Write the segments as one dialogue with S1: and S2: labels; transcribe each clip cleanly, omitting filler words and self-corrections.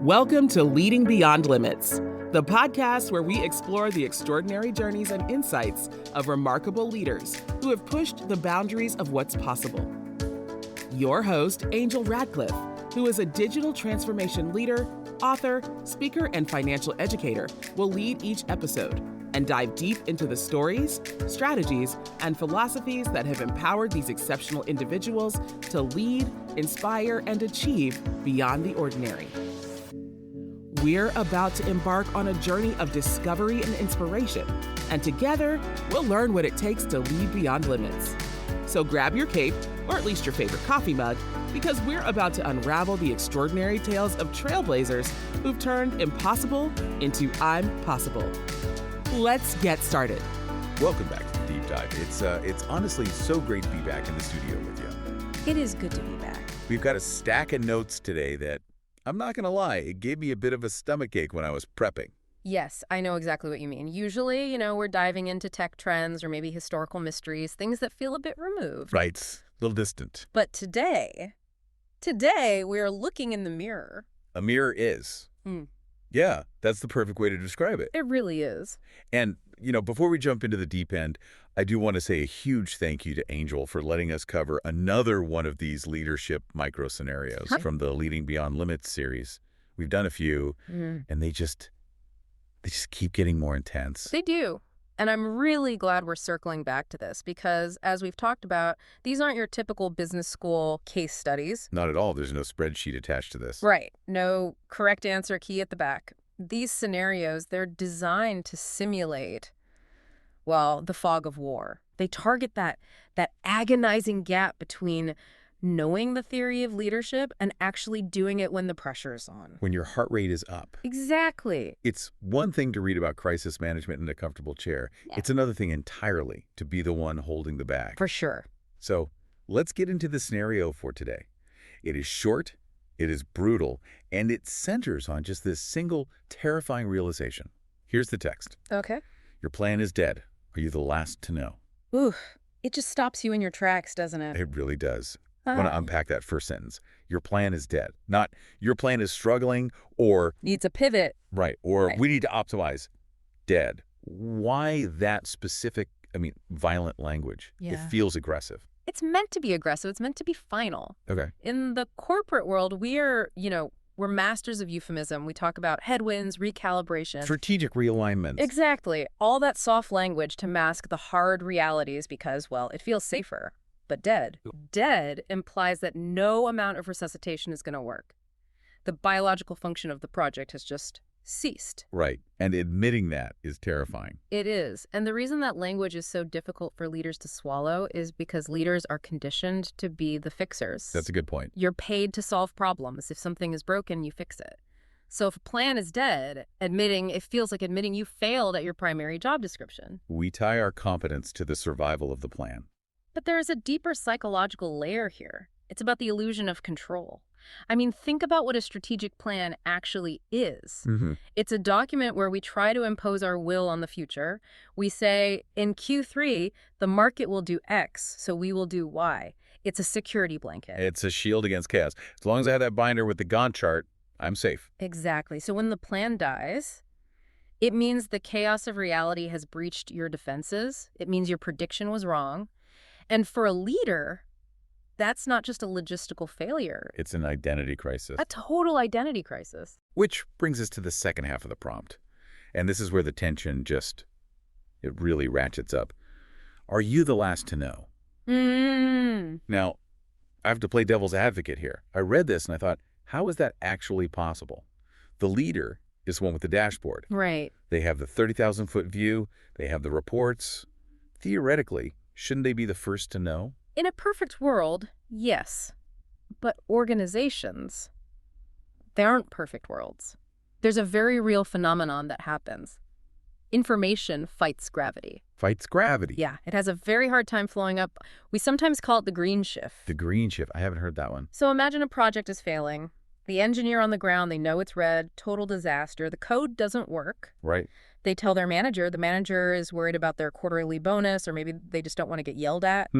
S1: Welcome to Leading Beyond Limits, the podcast where we explore the extraordinary journeys and insights of remarkable leaders who have pushed the boundaries of what's possible. Your host, Angel Radcliffe, who is a digital transformation leader, author, speaker, and financial educator, will lead each episode and dive deep into the stories, strategies, and philosophies that have empowered these exceptional individuals to lead, inspire, and achieve beyond the ordinary. We're about to embark on a journey of discovery and inspiration, and together, we'll learn what it takes to lead beyond limits. So grab your cape, or at least your favorite coffee mug, because we're about to unravel the extraordinary tales of trailblazers who've turned impossible into I'm possible. Let's get started.
S2: Welcome back to the Deep Dive. It's honestly so great to be back in the studio with you.
S3: It is good to be back.
S2: We've got a stack of notes today that, I'm not going to lie, it gave me a bit of a stomachache when I was prepping.
S3: Yes, I know exactly what you mean. Usually, we're diving into tech trends or maybe historical mysteries, things that feel a bit removed.
S2: Right, a little distant.
S3: But today we're looking in the mirror.
S2: A mirror is. Yeah, that's the perfect way to describe it.
S3: It really is.
S2: And, before we jump into the deep end, I do want to say a huge thank you to Angel for letting us cover another one of these leadership micro-scenarios from the Leading Beyond Limits series. We've done a few, and they just keep getting more intense.
S3: They do. And I'm really glad we're circling back to this because, as we've talked about, these aren't your typical business school case studies.
S2: Not at all. There's no spreadsheet attached to this.
S3: Right. No correct answer key at the back. These scenarios, they're designed to simulate, the fog of war. They target that agonizing gap between knowing the theory of leadership and actually doing it when the pressure's on.
S2: When your heart rate is up.
S3: Exactly.
S2: It's one thing to read about crisis management in a comfortable chair. Yeah. It's another thing entirely to be the one holding the bag.
S3: For sure.
S2: So let's get into the scenario for today. It is short, it is brutal, and it centers on just this single terrifying realization. Here's the text.
S3: Okay.
S2: Your plan is dead. Are you the last to know?
S3: Ooh, it just stops you in your tracks, doesn't it?
S2: It really does. I want to unpack that first sentence. Your plan is dead. Not your plan is struggling or
S3: needs a pivot.
S2: Right. Or we need to optimize. Dead. Why that specific, violent language?
S3: Yeah.
S2: It feels aggressive.
S3: It's meant to be aggressive. It's meant to be final.
S2: Okay.
S3: In the corporate world, we're masters of euphemism. We talk about headwinds, recalibration.
S2: Strategic realignments.
S3: Exactly. All that soft language to mask the hard realities because, it feels safer. But dead implies that no amount of resuscitation is going to work. The biological function of the project has just ceased.
S2: Right. And admitting that is terrifying.
S3: It is. And the reason that language is so difficult for leaders to swallow is because leaders are conditioned to be the fixers.
S2: That's a good point.
S3: You're paid to solve problems. If something is broken, you fix it. So if a plan is dead, it feels like admitting you failed at your primary job description.
S2: We tie our competence to the survival of the plan.
S3: But there is a deeper psychological layer here. It's about the illusion of control. Think about what a strategic plan actually is. It's a document where we try to impose our will on the future. We say, in Q3, the market will do X, so we will do Y. It's a security blanket.
S2: It's a shield against chaos. As long as I have that binder with the Gantt chart, I'm safe.
S3: Exactly. So when the plan dies, it means the chaos of reality has breached your defenses. It means your prediction was wrong. And for a leader, that's not just a logistical failure.
S2: It's an identity crisis.
S3: A total identity crisis.
S2: Which brings us to the second half of the prompt. And this is where the tension it really ratchets up. Are you the last to know? Now, I have to play devil's advocate here. I read this and I thought, how is that actually possible? The leader is the one with the dashboard.
S3: Right.
S2: They have the 30,000-foot view. They have the reports. Theoretically, shouldn't they be the first to know?
S3: In a perfect world, yes. But organizations, they aren't perfect worlds. There's a very real phenomenon that happens. Information fights gravity.
S2: Fights gravity?
S3: Yeah, it has a very hard time flowing up. We sometimes call it the green shift.
S2: The green shift. I haven't heard that one.
S3: So imagine a project is failing. The engineer on the ground, they know it's red, total disaster. The code doesn't work.
S2: Right.
S3: They tell their manager. The manager is worried about their quarterly bonus, or maybe they just don't want to get yelled at.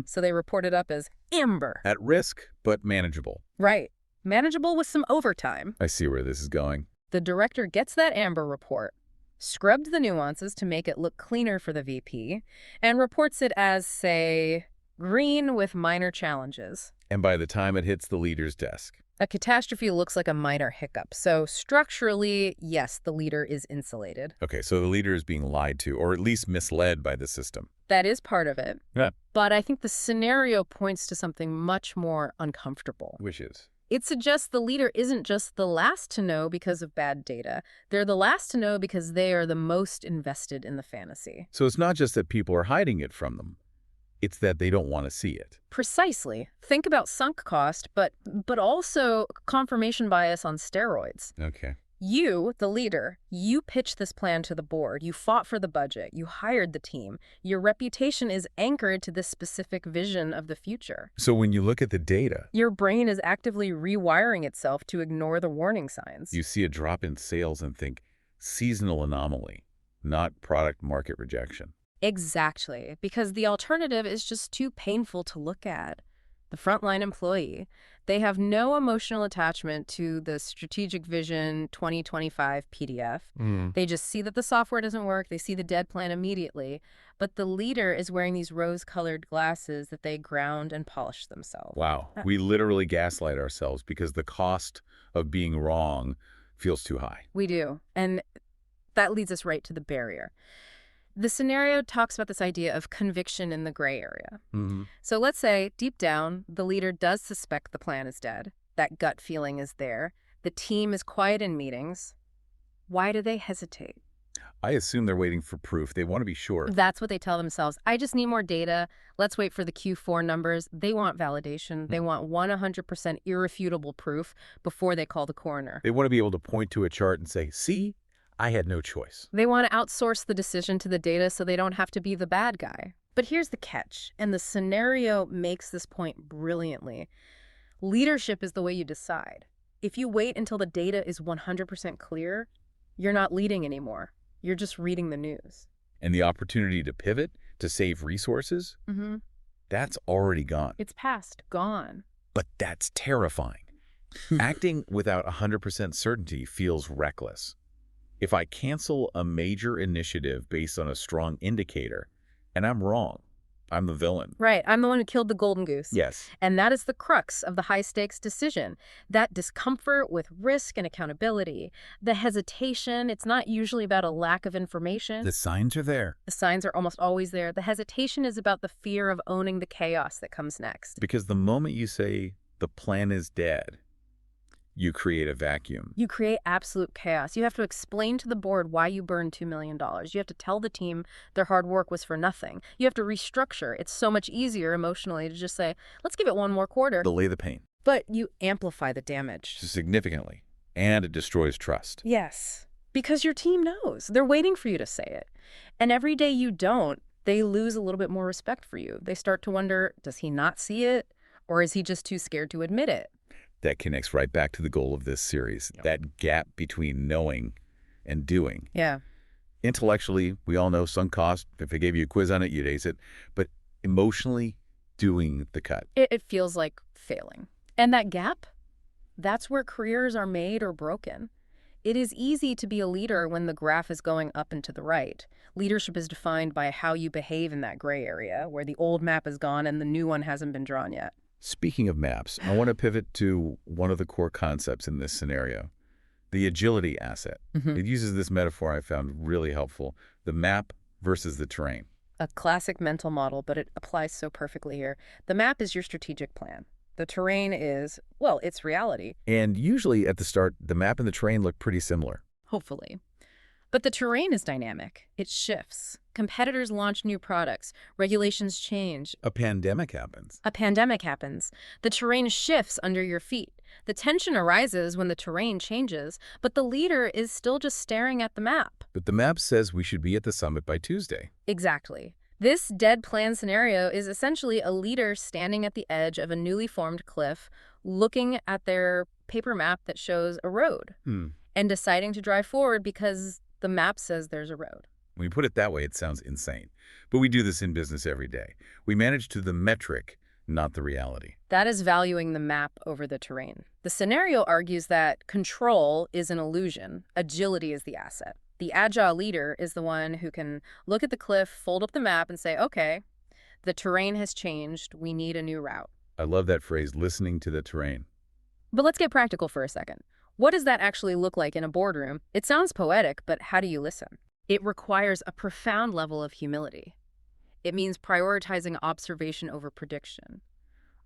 S3: So they report it up as amber.
S2: At risk, but manageable.
S3: Right. manageable with some overtime.
S2: I see where this is going.
S3: The director gets that amber report, scrubs the nuances to make it look cleaner for the VP, and reports it as, say, green with minor challenges.
S2: And by the time it hits the leader's desk,
S3: a catastrophe looks like a minor hiccup. So structurally, yes, the leader is insulated.
S2: okay, so the leader is being lied to, or at least misled by the system.
S3: That is part of it.
S2: Yeah.
S3: But I think the scenario points to something much more uncomfortable.
S2: Which is?
S3: It suggests the leader isn't just the last to know because of bad data. They're the last to know because they are the most invested in the fantasy.
S2: So it's not just that people are hiding it from them. It's that they don't want to see it.
S3: Precisely. Think about sunk cost, but also confirmation bias on steroids.
S2: Okay.
S3: You, the leader, you pitched this plan to the board. You fought for the budget. You hired the team. Your reputation is anchored to this specific vision of the future.
S2: So when you look at the data,
S3: Your brain is actively rewiring itself to ignore the warning signs.
S2: you see a drop in sales and think seasonal anomaly, not product market rejection.
S3: Exactly, because the alternative is just too painful to look at. The frontline employee, they have no emotional attachment to the Strategic Vision 2025 PDF. They just see that the software doesn't work. They see the dead plan immediately. But the leader is wearing these rose-colored glasses that they ground and polish themselves.
S2: Wow. We literally gaslight ourselves because the cost of being wrong feels too high.
S3: We do. And that leads us right to the barrier. The scenario talks about this idea of conviction in the gray area. So let's say, deep down, the leader does suspect the plan is dead. That gut feeling is there. The team is quiet in meetings. Why do they hesitate?
S2: I assume they're waiting for proof. They want to be sure.
S3: That's what they tell themselves. I just need more data. Let's wait for the Q4 numbers. They want validation. They want 100% irrefutable proof before they call the coroner.
S2: They want to be able to point to a chart and say, see, I had no choice.
S3: They want to outsource the decision to the data so they don't have to be the bad guy. But here's the catch, and the scenario makes this point brilliantly. Leadership is the way you decide. If you wait until the data is 100% clear, you're not leading anymore. You're just reading the news.
S2: And the opportunity to pivot, to save resources, that's already gone.
S3: It's past, gone.
S2: But that's terrifying. Acting without 100% certainty feels reckless. If I cancel a major initiative based on a strong indicator, and I'm wrong, I'm the villain.
S3: Right, I'm the one who killed the golden goose.
S2: Yes.
S3: And that is the crux of the high-stakes decision. That discomfort with risk and accountability. The hesitation, it's not usually about a lack of information.
S2: The signs are there.
S3: The signs are almost always there. The hesitation is about the fear of owning the chaos that comes next.
S2: Because the moment you say the plan is dead, you create a vacuum.
S3: You create absolute chaos. You have to explain to the board why you burned $2 million. You have to tell the team their hard work was for nothing. You have to restructure. It's so much easier emotionally to just say, let's give it one more quarter.
S2: Delay the pain.
S3: But you amplify the damage.
S2: Significantly. And it destroys trust.
S3: Yes. Because your team knows. They're waiting for you to say it. And every day you don't, they lose a little bit more respect for you. They start to wonder, does he not see it? Or is he just too scared to admit it?
S2: That connects right back to the goal of this series, that gap between knowing and doing.
S3: Yeah.
S2: Intellectually, we all know sunk cost. If I gave you a quiz on it, you'd ace it. But emotionally, doing the cut.
S3: It feels like failing. And that gap, that's where careers are made or broken. It is easy to be a leader when the graph is going up and to the right. Leadership is defined by how you behave in that gray area, where the old map is gone and the new one hasn't been drawn yet.
S2: Speaking of maps, I want to pivot to one of the core concepts in this scenario, the agility asset. It uses this metaphor I found really helpful, the map versus the terrain.
S3: A classic mental model, but it applies so perfectly here. The map is your strategic plan. The terrain is, well, it's reality.
S2: And usually at the start, the map and the terrain look pretty similar.
S3: Hopefully. But the terrain is dynamic. It shifts. Competitors launch new products. Regulations change.
S2: A pandemic happens.
S3: A pandemic happens. The terrain shifts under your feet. The tension arises when the terrain changes, but the leader is still just staring at the map.
S2: But the map says we should be at the summit by Tuesday.
S3: Exactly. This dead plan scenario is essentially a leader standing at the edge of a newly formed cliff, looking at their paper map that shows a road, and deciding to drive forward because the map says there's a road.
S2: When you put it that way, it sounds insane. But we do this in business every day. We manage to the metric, not the reality.
S3: That is valuing the map over the terrain. The scenario argues that control is an illusion, agility is the asset. The agile leader is the one who can look at the cliff, fold up the map, and say, okay, the terrain has changed, we need a new route.
S2: I love that phrase, listening to the terrain.
S3: But let's get practical for a second. What does that actually look like in a boardroom? It sounds poetic, but how do you listen? It requires a profound level of humility. It means prioritizing observation over prediction.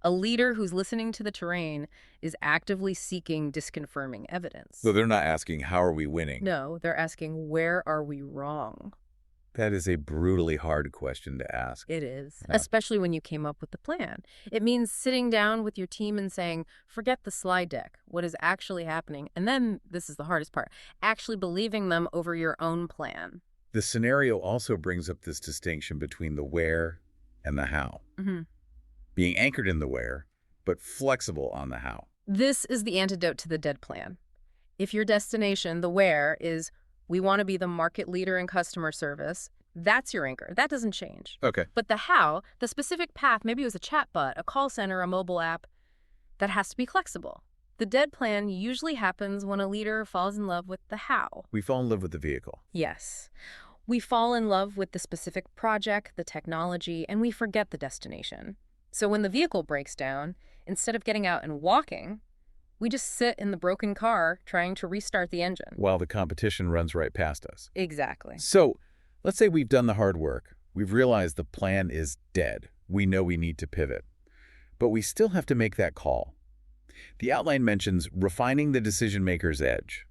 S3: A leader who's listening to the terrain is actively seeking disconfirming evidence.
S2: So they're not asking, how are we winning?
S3: No, they're asking, where are we wrong?
S2: That is a brutally hard question to ask.
S3: It is,
S2: Yeah.
S3: especially when you came up with the plan. It means sitting down with your team and saying, forget the slide deck, what is actually happening, and then, this is the hardest part, actually believing them over your own plan.
S2: The scenario also brings up this distinction between the where and the how.
S3: Mm-hmm.
S2: Being anchored in the where, but flexible on the how.
S3: This is the antidote to the dead plan. If your destination, the where, is we want to be the market leader in customer service, that's your anchor. That doesn't change.
S2: Okay.
S3: But the how, the specific path, maybe it was a chatbot, a call center, a mobile app, that has to be flexible. The dead plan usually happens when a leader falls in love with the how.
S2: We fall in love with the vehicle.
S3: Yes. We fall in love with the specific project, the technology, and we forget the destination. So when the vehicle breaks down, instead of getting out and walking, we just sit in the broken car trying to restart the engine.
S2: While the competition runs right past us.
S3: Exactly.
S2: So, let's say we've done the hard work. We've realized the plan is dead. We know we need to pivot. But we still have to make that call. The outline mentions refining the decision-maker's edge.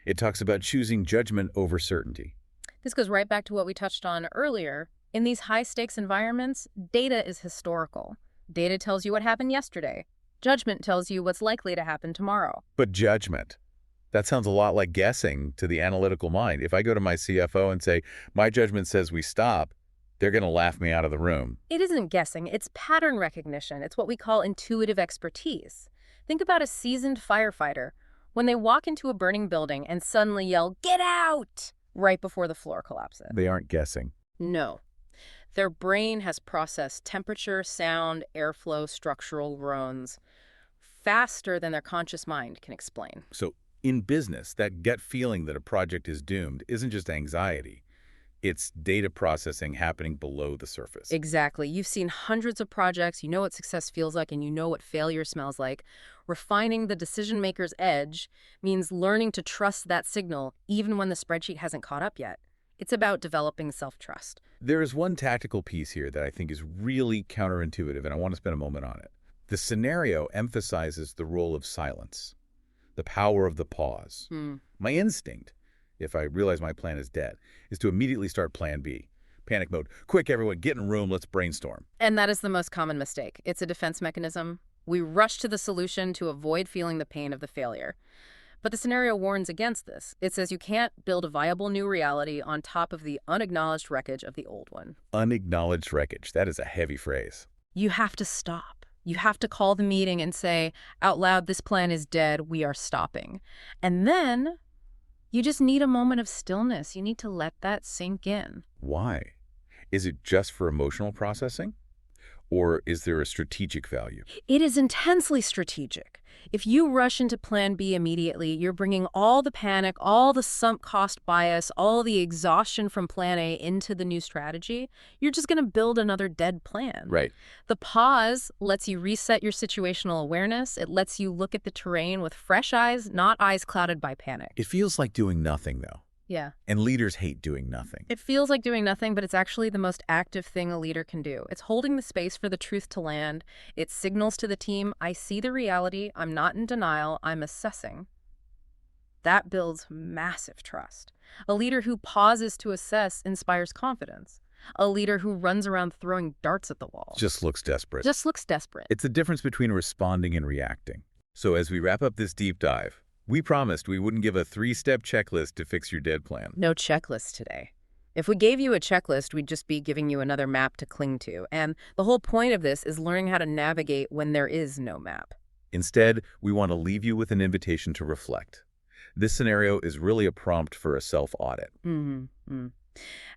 S2: It talks about choosing judgment over certainty.
S3: This goes right back to what we touched on earlier. In these high-stakes environments, data is historical. Data tells you what happened yesterday. Judgment tells you what's likely to happen tomorrow.
S2: But judgment, that sounds a lot like guessing to the analytical mind. If I go to my CFO and say, my judgment says we stop, they're going to laugh me out of the room.
S3: It isn't guessing, it's pattern recognition. It's what we call intuitive expertise. Think about a seasoned firefighter when they walk into a burning building and suddenly yell, "Get out!" right before the floor collapses.
S2: They aren't guessing.
S3: No. Their brain has processed temperature, sound, airflow, structural groans faster than their conscious mind can explain.
S2: So in business, that gut feeling that a project is doomed isn't just anxiety. It's data processing happening below the surface.
S3: Exactly. You've seen hundreds of projects, you know what success feels like, and you know what failure smells like. Refining the decision-maker's edge means learning to trust that signal even when the spreadsheet hasn't caught up yet. It's about developing self-trust.
S2: There is one tactical piece here that I think is really counterintuitive, and I want to spend a moment on it. The scenario emphasizes the role of silence, the power of the pause. My instinct, if I realize my plan is dead, is to immediately start plan B. Panic mode. Quick, everyone, get in a room, let's brainstorm.
S3: And that is the most common mistake. It's a defense mechanism. We rush to the solution to avoid feeling the pain of the failure. But the scenario warns against this. It says you can't build a viable new reality on top of the unacknowledged wreckage of the old one.
S2: Unacknowledged wreckage. That is a heavy phrase.
S3: You have to stop. You have to call the meeting and say, out loud, this plan is dead, we are stopping. And then you just need a moment of stillness. You need to let that sink in.
S2: Why? Is it just for emotional processing? Or is there a strategic value?
S3: It is intensely strategic. If you rush into plan B immediately, you're bringing all the panic, all the sunk cost bias, all the exhaustion from plan A into the new strategy. You're just going to build another dead plan.
S2: Right.
S3: The pause lets you reset your situational awareness. It lets you look at the terrain with fresh eyes, not eyes clouded by panic.
S2: It feels like doing nothing, though.
S3: Yeah.
S2: And leaders hate doing nothing.
S3: It feels like doing nothing, but it's actually the most active thing a leader can do. It's holding the space for the truth to land. It signals to the team, I see the reality, I'm not in denial, I'm assessing. That builds massive trust. A leader who pauses to assess inspires confidence. A leader who runs around throwing darts at the wall
S2: Just looks desperate.
S3: just looks desperate.
S2: It's the difference between responding and reacting. So as we wrap up this deep dive, we promised we wouldn't give a 3-step checklist to fix your dead plan.
S3: No checklist today. If we gave you a checklist, we'd just be giving you another map to cling to. And the whole point of this is learning how to navigate when there is no map.
S2: Instead, we want to leave you with an invitation to reflect. This scenario is really a prompt for a self-audit.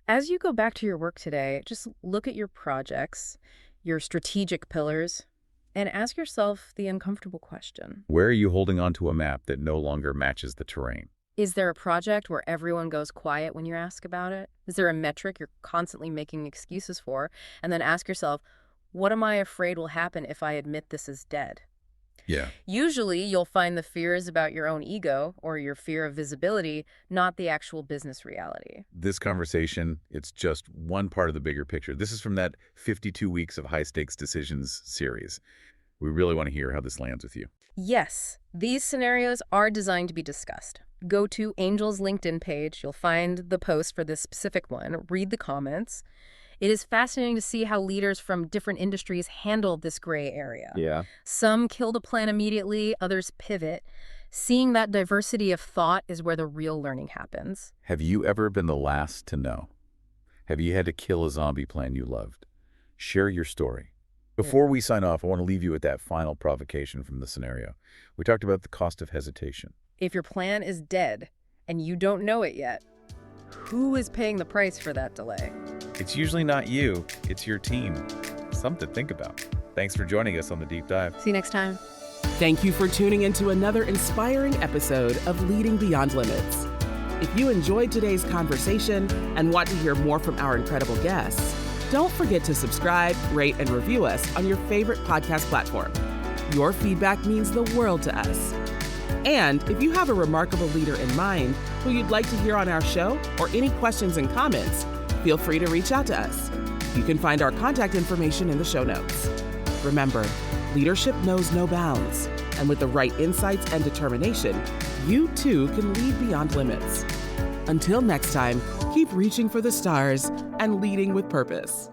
S3: As you go back to your work today, just look at your projects, your strategic pillars, And ask yourself the uncomfortable question.
S2: Where are you holding onto a map that no longer matches the terrain?
S3: Is there a project where everyone goes quiet when you ask about it? Is there a metric you're constantly making excuses for? And then ask yourself, what am I afraid will happen if I admit this is dead?
S2: Yeah.
S3: Usually, you'll find the fear is about your own ego or your fear of visibility, not the actual business reality.
S2: This conversation, it's just one part of the bigger picture. This is from that 52 Weeks of High-Stakes Decisions series. We really want to hear how this lands with you.
S3: Yes, these scenarios are designed to be discussed. Go to Angel's LinkedIn page. You'll find the post for this specific one. Read the comments. It is fascinating to see how leaders from different industries handle this gray area.
S2: Yeah.
S3: Some kill the plan immediately, others pivot. Seeing that diversity of thought is where the real learning happens.
S2: Have you ever been the last to know? Have you had to kill a zombie plan you loved? Share your story. Before we sign off, I want to leave you with that final provocation from the scenario. We talked about the cost of hesitation.
S3: If your plan is dead and you don't know it yet, who is paying the price for that delay?
S2: It's usually not you, it's your team. Something to think about. Thanks for joining us on The Deep Dive.
S3: See you next time.
S1: Thank you for tuning into another inspiring episode of Leading Beyond Limits. If you enjoyed today's conversation and want to hear more from our incredible guests, don't forget to subscribe, rate, and review us on your favorite podcast platform. Your feedback means the world to us. And if you have a remarkable leader in mind who you'd like to hear on our show or any questions and comments, feel free to reach out to us. You can find our contact information in the show notes. Remember, leadership knows no bounds, and with the right insights and determination, you too can lead beyond limits. Until next time, keep reaching for the stars and leading with purpose.